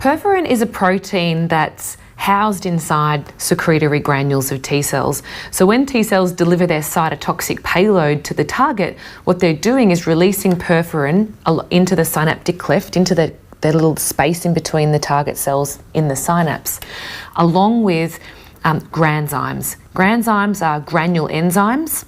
Perforin is a protein that's housed inside secretory granules of T cells. So when T cells deliver their cytotoxic payload to the target, what they're doing is releasing perforin into the synaptic cleft, into the little space in between the target cells in the synapse, along with granzymes. Granzymes are granule enzymes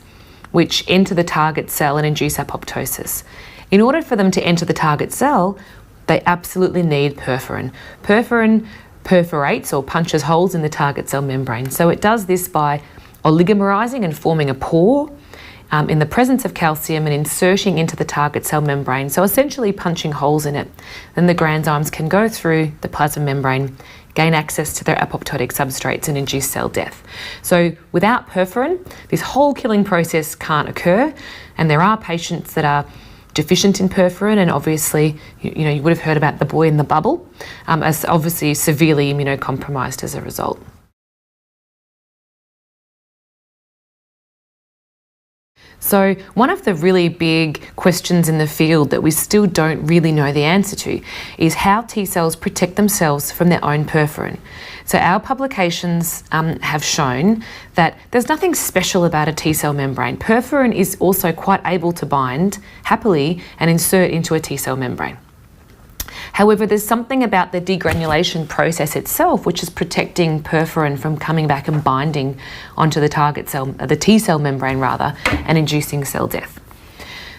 which enter the target cell and induce apoptosis. In order for them to enter the target cell, they absolutely need perforin. Perforin perforates or punches holes in the target cell membrane. So it does this by oligomerizing and forming a pore in the presence of calcium and inserting into the target cell membrane, so essentially punching holes in it. Then the granzymes can go through the plasma membrane, gain access to their apoptotic substrates and induce cell death. So without perforin, this whole killing process can't occur, and there are patients that are deficient in perforin, and obviously, you would have heard about the boy in the bubble, as obviously severely immunocompromised as a result. So one of the really big questions in the field that we still don't really know the answer to is how T cells protect themselves from their own perforin. So our publications have shown that there's nothing special about a T cell membrane. Perforin is also quite able to bind happily and insert into a T cell membrane. However, there's something about the degranulation process itself which is protecting perforin from coming back and binding onto the target cell, the T cell membrane rather, and inducing cell death.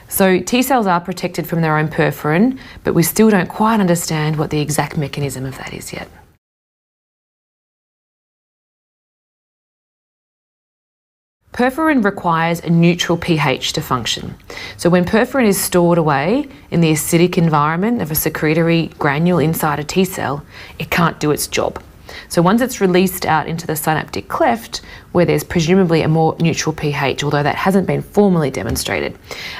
So T cells are protected from their own perforin, but we still don't quite understand what the exact mechanism of that is yet. Perforin requires a neutral pH to function. So when perforin is stored away in the acidic environment of a secretory granule inside a T cell, it can't do its job. So once it's released out into the synaptic cleft, where there's presumably a more neutral pH, although that hasn't been formally demonstrated,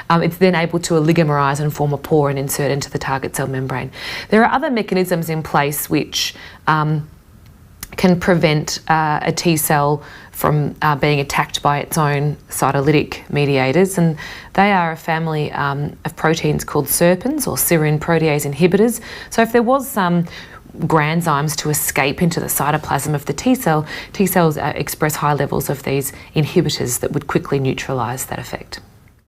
it's then able to oligomerize and form a pore and insert into the target cell membrane. There are other mechanisms in place which can prevent a T cell from being attacked by its own cytolytic mediators, and they are a family of proteins called serpins or serine protease inhibitors. So if there was some granzymes to escape into the cytoplasm of the T cell, T cells express high levels of these inhibitors that would quickly neutralize that effect.